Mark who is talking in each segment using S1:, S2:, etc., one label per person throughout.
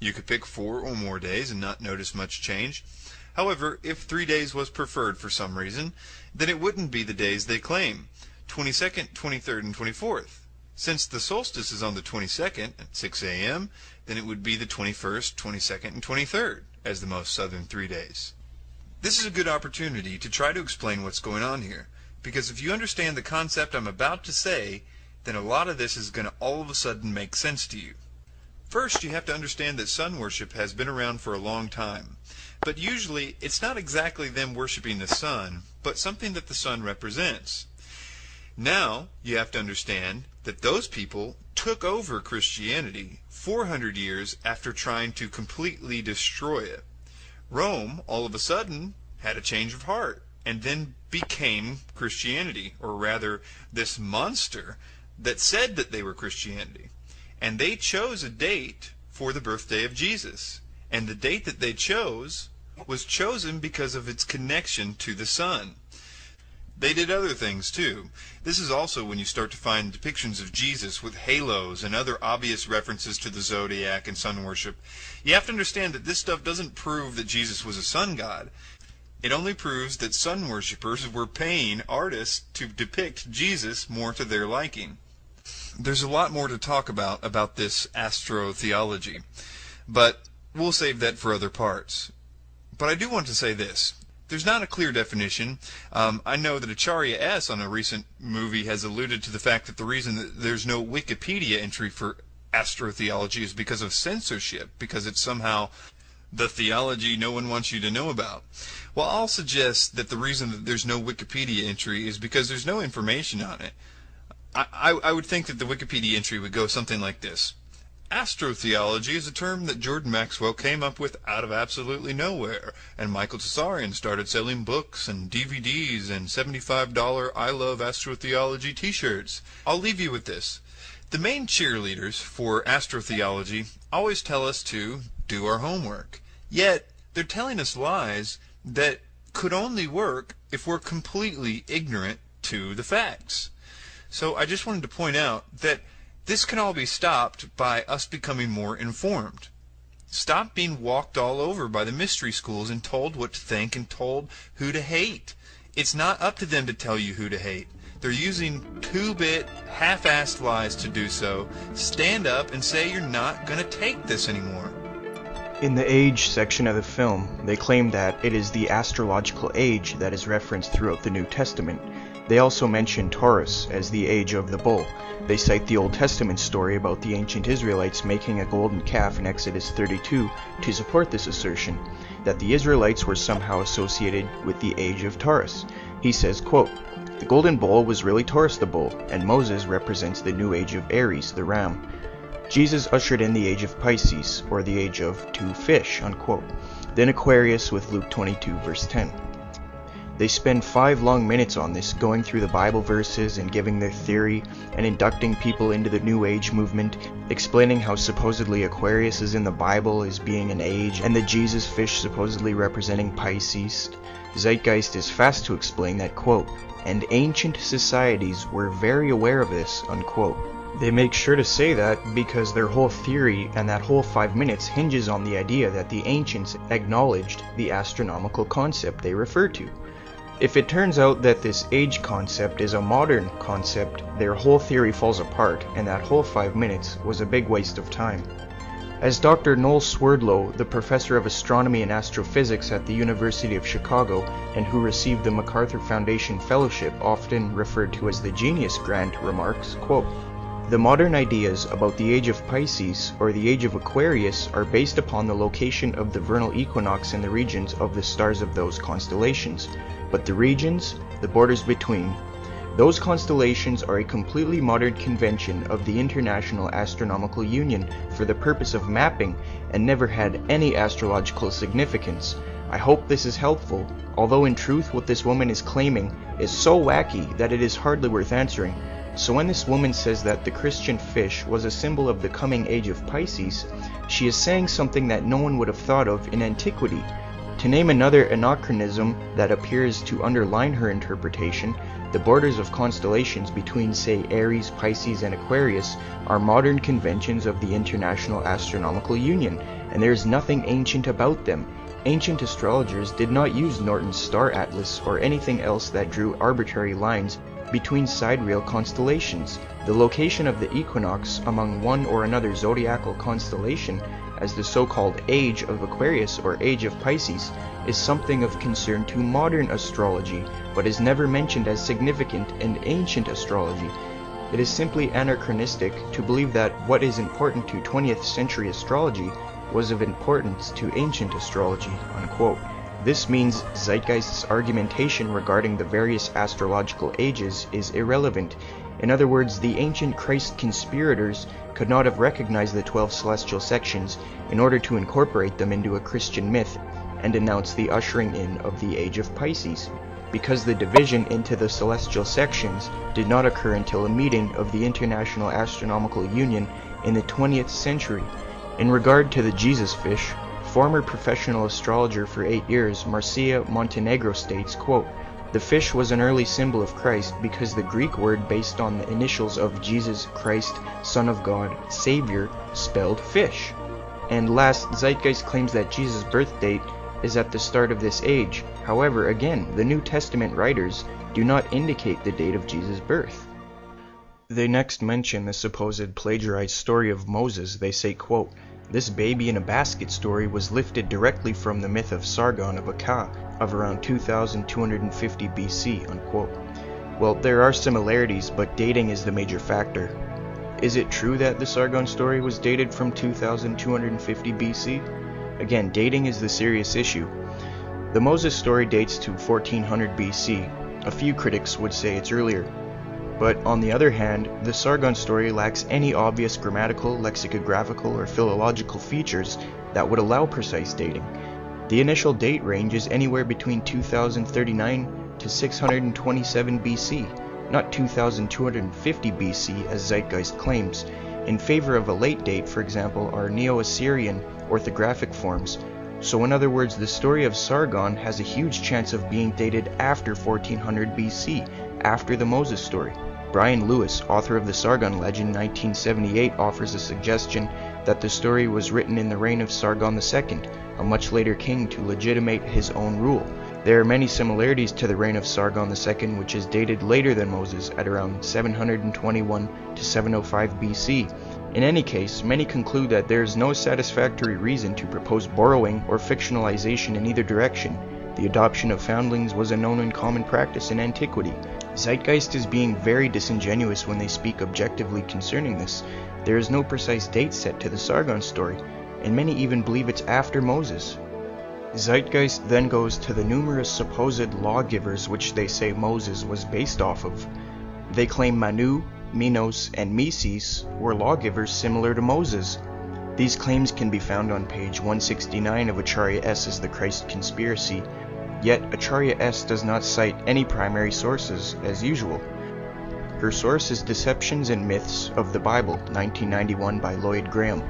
S1: You could pick 4 or more days and not notice much change. However, if 3 days was preferred for some reason, then it wouldn't be the days they claim, 22nd, 23rd, and 24th. Since the solstice is on the 22nd at 6 a.m., then it would be the 21st, 22nd, and 23rd as the most southern 3 days. This is a good opportunity to try to explain what's going on here, because if you understand the concept I'm about to say, then a lot of this is going to all of a sudden make sense to you. First, you have to understand that sun worship has been around for a long time, but usually it's not exactly them worshiping the sun, but something that the sun represents. Now, you have to understand that those people took over Christianity 400 years after trying to completely destroy it. Rome, all of a sudden, had a change of heart, and then became Christianity, or rather, this monster that said that they were Christianity. And they chose a date for the birthday of Jesus. And the date that they chose was chosen because of its connection to the sun. They did other things too. This is also when you start to find depictions of Jesus with halos and other obvious references to the zodiac and sun worship. You have to understand that this stuff doesn't prove that Jesus was a sun god. It only proves that sun worshippers were paying artists to depict Jesus more to their liking. There's a lot more to talk about this astrotheology, but we'll save that for other parts. But I do want to say this. There's not a clear definition. I know that Acharya S. on a recent movie has alluded to the fact that the reason that there's no Wikipedia entry for astrotheology is because of censorship, because it's somehow the theology no one wants you to know about. Well, I'll suggest that the reason that there's no Wikipedia entry is because there's no information on it. I would think that the Wikipedia entry would go something like this. Astrotheology is a term that Jordan Maxwell came up with out of absolutely nowhere, and Michael Tsarian started selling books and DVDs and $75 I Love Astrotheology t-shirts. I'll leave you with this. The main cheerleaders for astrotheology always tell us to do our homework, yet they're telling us lies that could only work if we're completely ignorant to the facts. So I just wanted to point out that this can all be stopped by us becoming more informed. Stop being walked all over by the mystery schools and told what to think and told who to hate. It's not up to them to tell you who to hate. They're using 2-bit, half-assed lies to do so. Stand up and say you're not going to take this anymore.
S2: In the age section of the film, they claim that it is the astrological age that is referenced throughout the New Testament. They also mention Taurus as the age of the bull. They cite the Old Testament story about the ancient Israelites making a golden calf in Exodus 32 to support this assertion, that the Israelites were somehow associated with the age of Taurus. He says, quote, "The golden bull was really Taurus the bull, and Moses represents the new age of Aries, the ram. Jesus ushered in the age of Pisces, or the age of 2 fish, unquote. Then Aquarius with Luke 22 verse 10. They spend 5 long minutes on this, going through the Bible verses and giving their theory and inducting people into the New Age movement, explaining how supposedly Aquarius is in the Bible as being an age and the Jesus fish supposedly representing Pisces. Zeitgeist is fast to explain that, quote, "and ancient societies were very aware of this," unquote. They make sure to say that because their whole theory and that whole 5 minutes hinges on the idea that the ancients acknowledged the astronomical concept they refer to. If it turns out that this age concept is a modern concept, their whole theory falls apart, and that whole 5 minutes was a big waste of time. As Dr. Noel Swerdlow, the professor of astronomy and astrophysics at the University of Chicago, and who received the MacArthur Foundation Fellowship, often referred to as the Genius Grant, remarks, quote, "The modern ideas about the age of Pisces or the age of Aquarius are based upon the location of the vernal equinox in the regions of the stars of those constellations. But the regions, the borders between, those constellations are a completely modern convention of the International Astronomical Union for the purpose of mapping and never had any astrological significance. I hope this is helpful, although in truth what this woman is claiming is so wacky that it is hardly worth answering. So when this woman says that the Christian fish was a symbol of the coming age of Pisces, she is saying something that no one would have thought of in antiquity. To name another anachronism that appears to underline her interpretation, the borders of constellations between, say, Aries, Pisces, and Aquarius are modern conventions of the International Astronomical Union, and there is nothing ancient about them. Ancient astrologers did not use Norton's star atlas or anything else that drew arbitrary lines between sidereal constellations. The location of the equinox among one or another zodiacal constellation as the so-called age of Aquarius or age of Pisces is something of concern to modern astrology, but is never mentioned as significant in ancient astrology. It is simply anachronistic to believe that what is important to 20th century astrology was of importance to ancient astrology, unquote. This means Zeitgeist's argumentation regarding the various astrological ages is irrelevant. In other words, the ancient Christ conspirators could not have recognized the 12 celestial sections in order to incorporate them into a Christian myth and announce the ushering in of the age of Pisces, because the division into the celestial sections did not occur until a meeting of the International Astronomical Union in the 20th century. In regard to the Jesus fish, former professional astrologer for 8 years, Marcia Montenegro states, quote, "The fish was an early symbol of Christ because the Greek word based on the initials of Jesus Christ, Son of God, Savior, spelled fish." And last, Zeitgeist claims that Jesus' birth date is at the start of this age. However, again, the New Testament writers do not indicate the date of Jesus' birth. They next mention the supposed plagiarized story of Moses. They say, quote, "This baby in a basket story was lifted directly from the myth of Sargon of Akkad of around 2250 BC, unquote. Well, there are similarities, but dating is the major factor. Is it true that the Sargon story was dated from 2250 BC? Again, dating is the serious issue. The Moses story dates to 1400 BC. A few critics would say it's earlier. But on the other hand, the Sargon story lacks any obvious grammatical, lexicographical, or philological features that would allow precise dating. The initial date range is anywhere between 2039 to 627 BC, not 2250 BC as Zeitgeist claims. In favor of a late date, for example, are Neo-Assyrian orthographic forms. So in other words, the story of Sargon has a huge chance of being dated after 1400 BC, after the Moses story. Brian Lewis, author of the Sargon legend 1978, offers a suggestion that the story was written in the reign of Sargon II, a much later king, to legitimate his own rule. There are many similarities to the reign of Sargon II, which is dated later than Moses at around 721 to 705 BC. In any case, many conclude that there is no satisfactory reason to propose borrowing or fictionalization in either direction. The adoption of foundlings was a known and common practice in antiquity. Zeitgeist is being very disingenuous when they speak objectively concerning this. There is no precise date set to the Sargon story, and many even believe it's after Moses. Zeitgeist then goes to the numerous supposed lawgivers which they say Moses was based off of. They claim Manu, Minos, and Meses were lawgivers similar to Moses. These claims can be found on page 169 of Acharya S.'s The Christ Conspiracy, yet Acharya S. does not cite any primary sources, as usual. Her source is Deceptions and Myths of the Bible, 1991 by Lloyd Graham.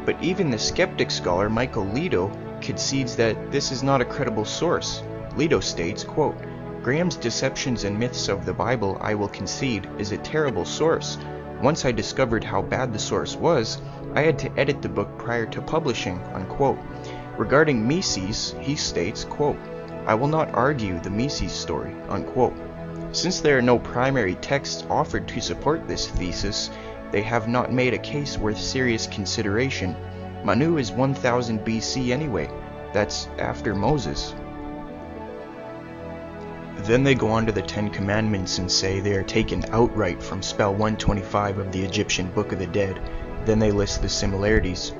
S2: But even the skeptic scholar Michael Lido concedes that this is not a credible source. Lido states, quote, "Graham's Deceptions and Myths of the Bible, I will concede, is a terrible source. Once I discovered how bad the source was, I had to edit the book prior to publishing," unquote. Regarding Meses, he states, quote, "I will not argue the Meses story," unquote. Since there are no primary texts offered to support this thesis, they have not made a case worth serious consideration. Manu is 1000 BC anyway. That's after Moses. Then they go on to the 10 Commandments and say they are taken outright from spell 125 of the Egyptian Book of the Dead. Then they list the similarities.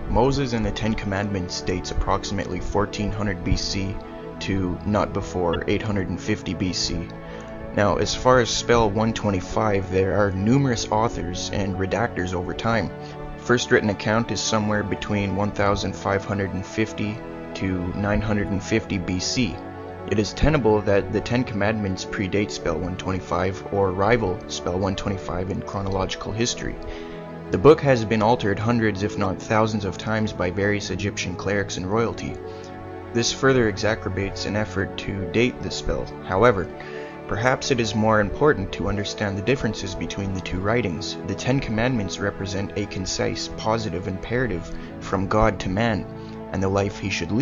S2: Moses and the 10 Commandments dates approximately 1400 BC to not before 850 BC. Now, as far as spell 125, there are numerous authors and redactors over time. First written account is somewhere between 1550 to 950 BC. It is tenable that the 10 Commandments predate spell 125 or rival spell 125 in chronological history. The book has been altered hundreds if not thousands of times by various Egyptian clerics and royalty. This further exacerbates an effort to date the spell. However, Perhaps it is more important to understand the differences between the two writings. The Ten Commandments represent a concise, positive imperative from God to man, and the life he should lead.